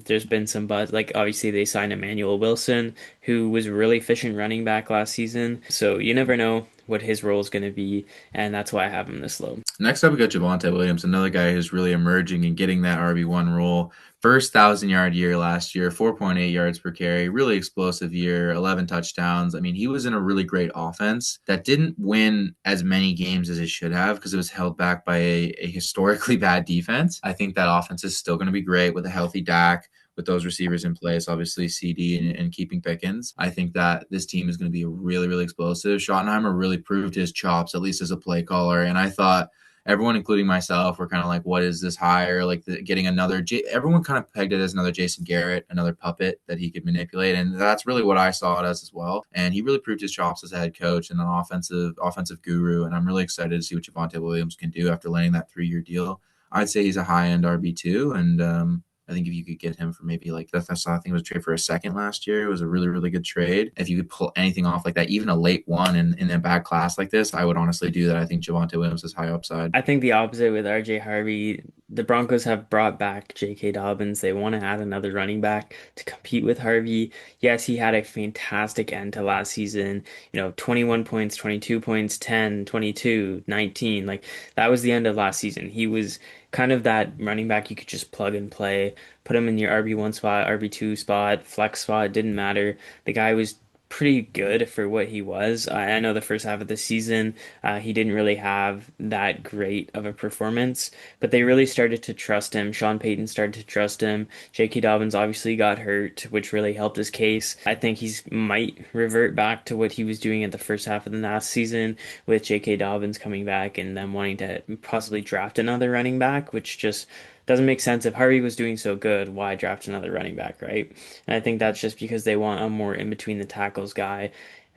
There's been some buzz. Like obviously they signed Emmanuel Wilson, who was a really efficient running back last season. So you never know what his role is going to be, and that's why I have him this low. Next up, we got Javonte Williams, another guy who's really emerging and getting that RB1 role. First 1,000-yard year last year, 4.8 yards per carry, really explosive year, 11 touchdowns. I mean, he was in a really great offense that didn't win as many games as it should have because it was held back by a historically bad defense. I think that offense is still going to be great with a healthy Dak, with those receivers in place, obviously CD and keeping Pickens. I think that this team is going to be really, really explosive. Schottenheimer really proved his chops, at least as a play caller. And I thought everyone, including myself, were kind of like, what is this hire? Like getting another, everyone kind of pegged it as another Jason Garrett, another puppet that he could manipulate. And that's really what I saw it as well. And he really proved his chops as a head coach and an offensive guru. And I'm really excited to see what Javonte Williams can do after landing that 3-year deal. I'd say he's a high-end RB2, and I think if you could get him for maybe like I think it was a trade for a second last year. It was a really, really good trade. If you could pull anything off like that, even a late one in a bad class like this, I would honestly do that. I think Javonte Williams is high upside. I think the opposite with RJ Harvey. The Broncos have brought back J.K. Dobbins. They want to add another running back to compete with Harvey. Yes, he had a fantastic end to last season. 21 points, 22 points, 10, 22, 19. Like that was the end of last season. He was kind of that running back you could just plug and play, put him in your RB1 spot, RB2 spot, flex spot, it didn't matter. The guy was pretty good for what he was. I know the first half of the season, he didn't really have that great of a performance, but they really started to trust him. Sean Payton started to trust him. J.K. Dobbins obviously got hurt, which really helped his case. I think he's might revert back to what he was doing at the first half of the last season with J.K. Dobbins coming back and them wanting to possibly draft another running back, which just doesn't make sense. If Harvey was doing so good, why draft another running back, right? And I think that's just because they want a more in between the tackles guy.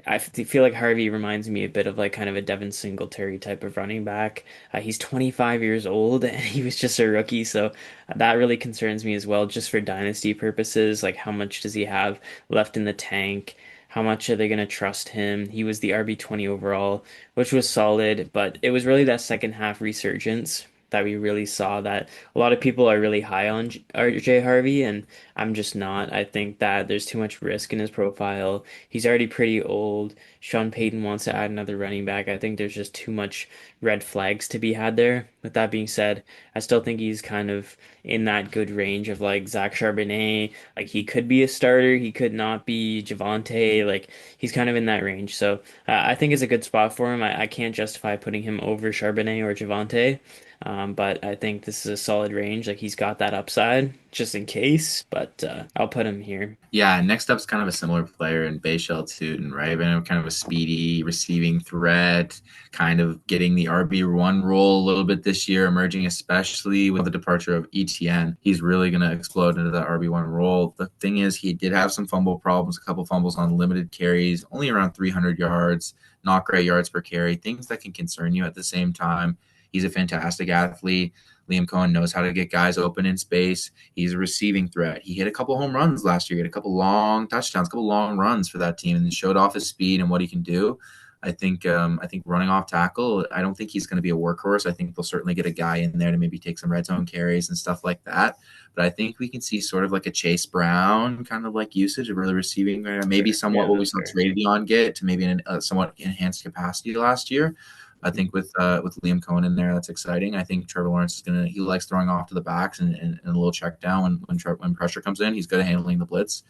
I feel like Harvey reminds me a bit of like kind of a Devin Singletary type of running back. He's 25 years old and he was just a rookie, so that really concerns me as well, just for dynasty purposes. Like, how much does he have left in the tank? How much are they going to trust him? He was the RB20 overall, which was solid, but it was really that second half resurgence that we really saw that a lot of people are really high on RJ Harvey, and I'm just not. I think that there's too much risk in his profile. He's already pretty old. Sean Payton wants to add another running back. I think there's just too much red flags to be had there. With that being said, I still think he's kind of in that good range of like Zach Charbonnet. Like he could be a starter, he could not be Javonte. Like he's kind of in that range. So I think it's a good spot for him. I can't justify putting him over Charbonnet or Javonte. But I think this is a solid range. Like he's got that upside just in case, but I'll put him here. Yeah, next up's kind of a similar player in Bayshell Tootin, right? But kind of a speedy receiving threat, kind of getting the RB1 role a little bit this year, emerging especially with the departure of ETN. He's really going to explode into that RB1 role. The thing is, he did have some fumble problems, a couple fumbles on limited carries, only around 300 yards. not great yards per carry, things that can concern you at the same time. He's a fantastic athlete. Liam Cohen knows how to get guys open in space. He's a receiving threat. He hit a couple home runs last year. He had a couple long touchdowns, a couple long runs for that team, and showed off his speed and what he can do. I think running off tackle, I don't think he's going to be a workhorse. I think they'll certainly get a guy in there to maybe take some red zone carries and stuff like that. But I think we can see sort of like a Chase Brown kind of like usage of really receiving, maybe somewhat Yeah, what we that's saw fair. Travion get to maybe a somewhat enhanced capacity last year. I think with Liam Cohen in there, that's exciting. I think Trevor Lawrence is he likes throwing off to the backs and a little check down when pressure comes in. He's good at handling the blitz.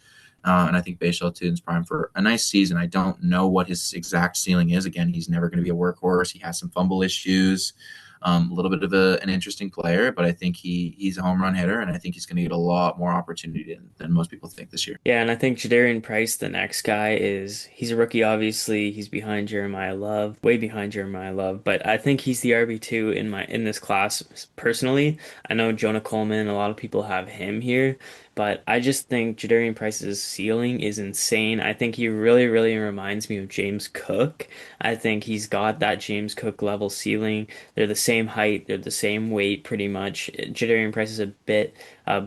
And I think Bashal Tutin's prime for a nice season. I don't know what his exact ceiling is. Again, he's never going to be a workhorse. He has some fumble issues, a little bit of an interesting player, but I think he's a home run hitter, and I think he's going to get a lot more opportunity than most people think this year. Yeah, and I think Jadarian Price, the next guy, he's a rookie, obviously. He's behind Jeremiyah Love, way behind Jeremiyah Love, but I think he's the RB2 in this class personally. I know Jonah Coleman, a lot of people have him here, but I just think Jadarian Price's ceiling is insane. I think he really, really reminds me of James Cook. I think he's got that James Cook level ceiling. They're the same height, they're the same weight pretty much. Jadarian Price is a bit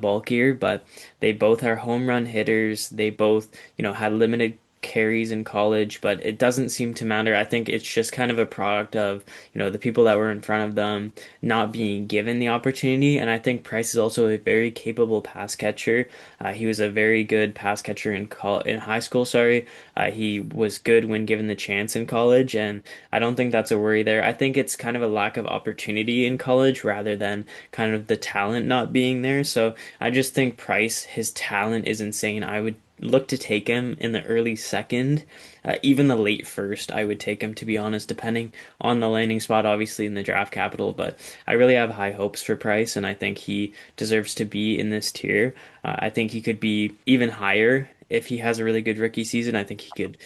bulkier, but they both are home run hitters. They both, had limited carries in college, but it doesn't seem to matter. I think it's just kind of a product of, the people that were in front of them not being given the opportunity. And I think Price is also a very capable pass catcher. He was a very good pass catcher in high school, sorry. He was good when given the chance in college, and I don't think that's a worry there. I think it's kind of a lack of opportunity in college rather than kind of the talent not being there. So I just think Price, his talent is insane. I would look to take him in the early second, even the late first. I would take him, to be honest, depending on the landing spot, obviously in the draft capital. But I really have high hopes for Price, and I think he deserves to be in this tier. I think he could be even higher if he has a really good rookie season. I think he could,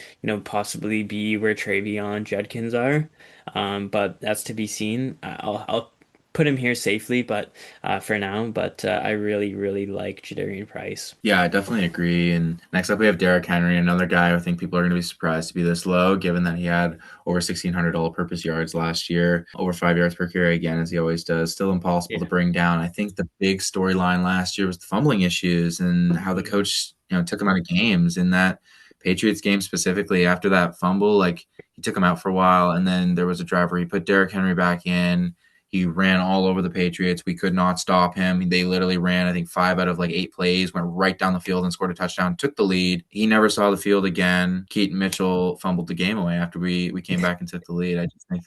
possibly be where Travion Judkins are. But that's to be seen. I'll put him here safely, but for now. But I really, really like Jadarian Price. Yeah, I definitely agree. And next up, we have Derrick Henry, another guy I think people are going to be surprised to be this low, given that he had over 1,600 all-purpose yards last year, over 5 yards per carry again, as he always does. Still impossible to Yeah. bring down. I think the big storyline last year was the fumbling issues and how the coach, took him out of games. In that Patriots game specifically, after that fumble, like he took him out for a while, and then there was a drive where he put Derrick Henry back in. He ran all over the Patriots. We could not stop him. They literally ran, I think, 5 out of 8 plays, went right down the field and scored a touchdown, took the lead. He never saw the field again. Keaton Mitchell fumbled the game away after we came back and took the lead. I just think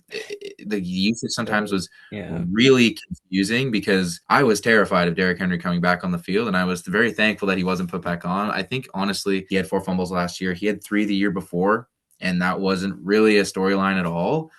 the usage sometimes So, was yeah. really confusing because I was terrified of Derrick Henry coming back on the field, and I was very thankful that he wasn't put back on. I think, honestly, he had 4 fumbles last year. He had 3 the year before, and that wasn't really a storyline at all.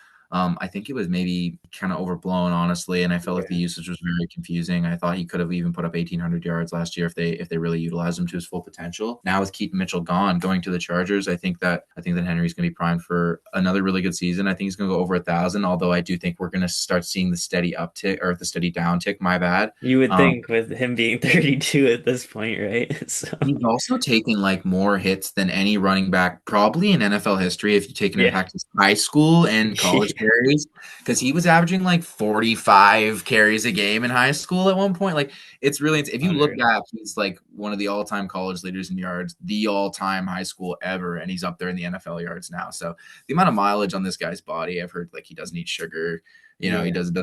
I think it was maybe kind of overblown, honestly, and I felt like the Yeah. usage was very confusing. I thought he could have even put up 1,800 yards last year if they really utilized him to his full potential. Now with Keaton Mitchell gone, going to the Chargers, I think that Henry's going to be primed for another really good season. I think he's going to go over 1,000. Although I do think we're going to start seeing the steady uptick or the steady downtick. My bad. You would Um, think with him being 32 at this point, right? So, He's also taken like more hits than any running back probably in NFL history if you take an yeah. impact his high school and college carries because he was averaging like 45 carries a game in high school at one point. Like it's really if you look Unreal. back, he's like one of the all-time college leaders in yards, the all-time high school ever, and he's up there in the NFL yards now. So the amount of mileage on this guy's body, I've heard like he doesn't eat sugar. He Yeah. doesn't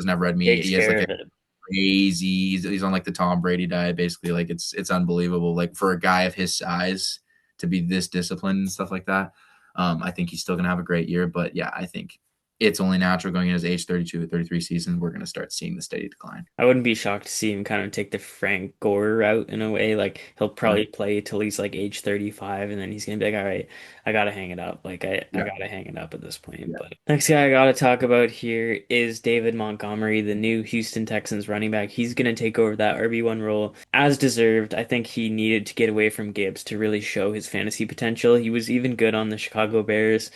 have red meat. Takes He has care like of it. crazy. He's on like the Tom Brady diet, basically. Like it's unbelievable. Like for a guy of his size to be this disciplined and stuff like that. I think he's still gonna have a great year. But yeah, I think it's only natural going in his age 32 to 33 season. We're gonna start seeing the steady decline. I wouldn't be shocked to see him kind of take the Frank Gore route in a way. Like he'll Yeah, probably play till he's like age 35 and then he's gonna be like, all right, I gotta hang it up. Like I yeah, gotta hang it up at this point. yeah. But next guy I gotta talk about here is David Montgomery, the new Houston Texans running back. He's gonna take over that RB1 role as deserved. I think he needed to get away from Gibbs to really show his fantasy potential. He was even good on the Chicago Bears.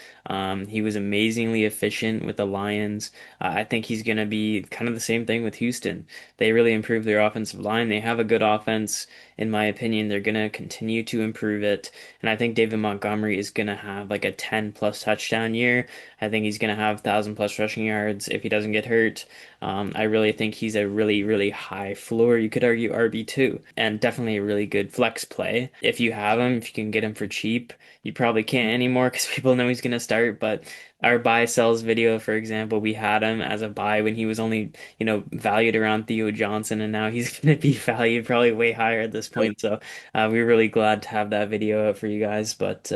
He was amazingly efficient with the Lions. I think he's gonna be kind of the same thing with Houston. They really improved their offensive line. They have a good offense, in my opinion. They're going to continue to improve it. And I think David Montgomery is going to have like a 10 plus touchdown year. I think he's going to have 1,000 plus rushing yards if he doesn't get hurt. I really think he's a really, really high floor. You could argue RB2 and definitely a really good flex play. If you have him, if you can get him for cheap, you probably can't anymore because people know he's going to start. But our buy sells video, for example, we had him as a buy when he was only, valued around Theo Johnson, and now he's going to be valued probably way higher at this point. So we're really glad to have that video out for you guys. But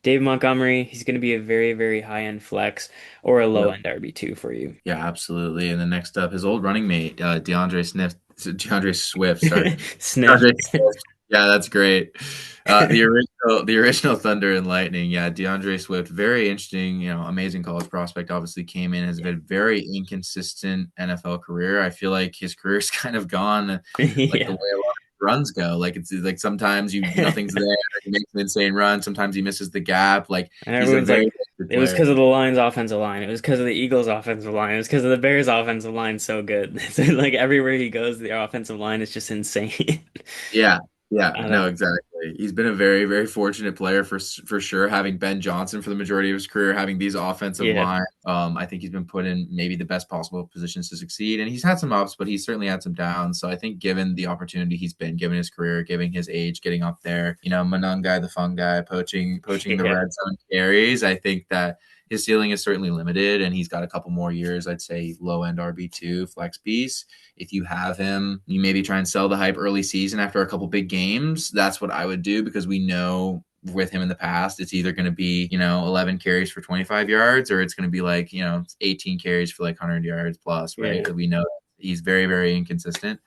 David Montgomery, he's going to be a very, very high end flex or a low end RB2 for you. Yeah, absolutely. And then next up, his old running mate, DeAndre Swift. Sorry, Sniff. DeAndre Swift. Yeah, that's great. The original Thunder and Lightning. Yeah, DeAndre Swift, very interesting. Amazing college prospect. Obviously, came in, has been very inconsistent NFL career. I feel like his career's kind of gone like the Yeah. way a lot of runs go. Like it's like sometimes nothing's there. He makes an insane run. Sometimes he misses the gap. Like And he's a everyone's very like, good it was player. because of the Lions' offensive line. It was because of the Eagles' offensive line. It was because of the Bears' offensive line. So good. So, like everywhere he goes, the offensive line is just insane. Yeah, yeah, I no, don't. exactly. He's been a very, very fortunate player for sure, having Ben Johnson for the majority of his career, having these offensive Yeah, line. I think he's been put in maybe the best possible positions to succeed, and he's had some ups, but he's certainly had some downs. So I think, given the opportunity he's been given his career, given his age, getting up there, Manungai, the fun guy, poaching the yeah, red zone carries, I think that his ceiling is certainly limited, and he's got a couple more years. I'd say low end RB2 flex piece. If you have him, you maybe try and sell the hype early season after a couple big games. That's what I would do, because we know with him in the past, it's either going to be, 11 carries for 25 yards, or it's going to be like, 18 carries for like 100 yards plus, yeah. right? We know he's very, very inconsistent.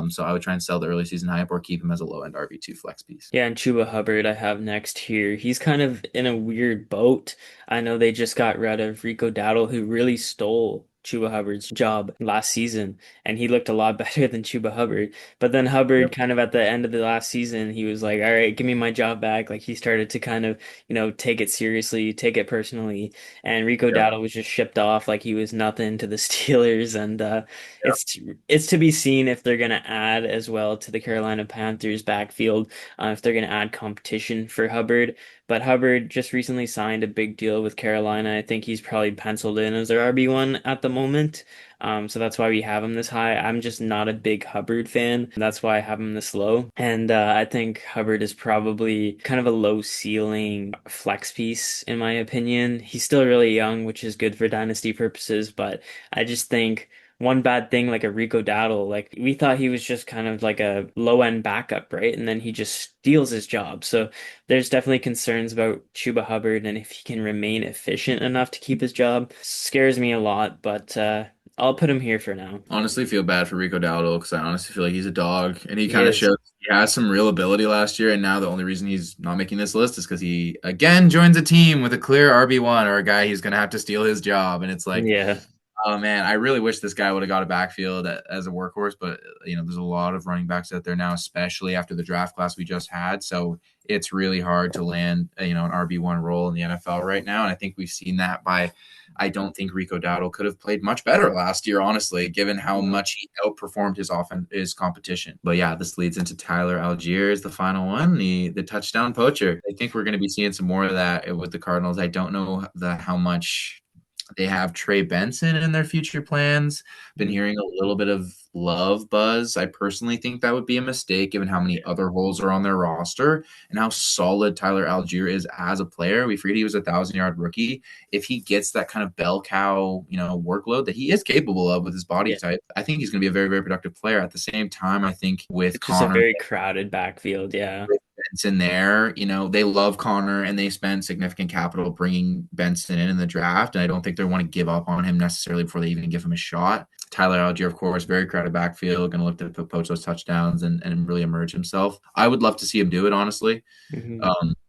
So I would try and sell the early season hype or keep him as a low end RB2 flex piece. Yeah, and Chuba Hubbard I have next here. He's kind of in a weird boat. I know they just got rid of Rico Dowdle, who really stole Chuba Hubbard's job last season, and he looked a lot better than Chuba Hubbard. But then Hubbard, Yep. kind of at the end of the last season, he was like, "All right, give me my job back." Like he started to kind of, take it seriously, take it personally. And Rico Yep. Dowdle was just shipped off like he was nothing to the Steelers, and Yep. it's to be seen if they're gonna add as well to the Carolina Panthers backfield, if they're going to add competition for Hubbard. But Hubbard just recently signed a big deal with Carolina. I think he's probably penciled in as their RB1 at the moment. So that's why we have him this high. I'm just not a big Hubbard fan. That's why I have him this low. And I think Hubbard is probably kind of a low ceiling flex piece, in my opinion. He's still really young, which is good for dynasty purposes, but I just think one bad thing like a Rico Dowdle, like we thought he was just kind of like a low end backup, right? And then he just steals his job. So there's definitely concerns about Chuba Hubbard and if he can remain efficient enough to keep his job. Scares me a lot, but I'll put him here for now. Honestly, feel bad for Rico Dowdle, because I honestly feel like he's a dog, and he He kind of is. showed he has some real ability last year. And now the only reason he's not making this list is because he again joins a team with a clear RB1 or a guy he's going to have to steal his job. And it's like, Yeah. oh man, I really wish this guy would have got a backfield as a workhorse, but there's a lot of running backs out there now, especially after the draft class we just had. So it's really hard to land, an RB1 role in the NFL right now. And I think we've seen that I don't think Rico Dowdle could have played much better last year, honestly, given how much he outperformed his competition. But yeah, this leads into Tyler Algier is the final one, the touchdown poacher. I think we're going to be seeing some more of that with the Cardinals. I don't know how much they have Trey Benson in their future plans. Been hearing a little bit of Love buzz. I personally think that would be a mistake given how many other holes are on their roster and how solid Tyler Algier is as a player. We forget he was a 1,000-yard rookie. If he gets that kind of bell cow, workload that he is capable of with his body Yeah. type, I think he's going to be a very, very productive player. At the same time, I think with It's just a Connor very crowded backfield. Yeah. Benson there. They love Connor and they spent significant capital bringing Benson in the draft. And I don't think they want to give up on him necessarily before they even give him a shot. Tyler Algier, of course, very crowded backfield, going to look to poach those touchdowns and really emerge himself. I would love to see him do it, honestly. Hmm.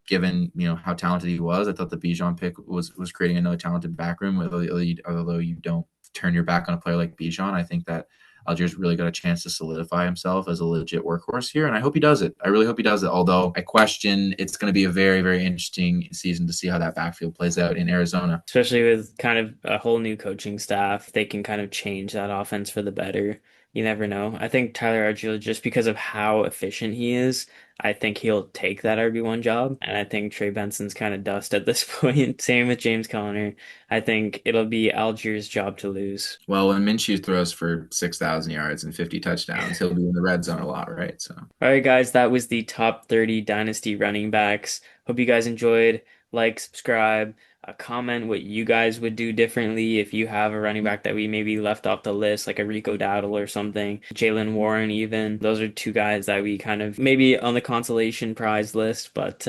Given how talented he was, I thought the Bijan pick was creating another talented backroom. Although you don't turn your back on a player like Bijan, I think that Algier's really got a chance to solidify himself as a legit workhorse here, and I hope he does it. I really hope he does it. Although I question it's going to be a very, very interesting season to see how that backfield plays out in Arizona. Especially with kind of a whole new coaching staff, they can kind of change that offense for the better. You never know. I think Tyler Argila, just because of how efficient he is, I think he'll take that RB1 job. And I think Trey Benson's kind of dust at this point. Same with James Conner. I think it'll be Algiers' job to lose. Well, when Minshew throws for 6,000 yards and 50 touchdowns, he'll be in the red zone a lot, right? So, All right, guys, that was the top 30 Dynasty running backs. Hope you guys enjoyed. Like, subscribe, comment what you guys would do differently if you have a running back that we maybe left off the list, like a Rico Dowdle or something. Jalen Warren, even. Those are two guys that we kind of maybe on the consolation prize list, but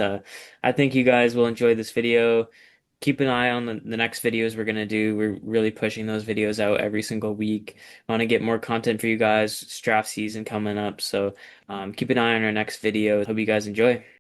I think you guys will enjoy this video. Keep an eye on the next videos we're going to do. We're really pushing those videos out every single week. I want to get more content for you guys. It's draft season coming up. So keep an eye on our next video. Hope you guys enjoy.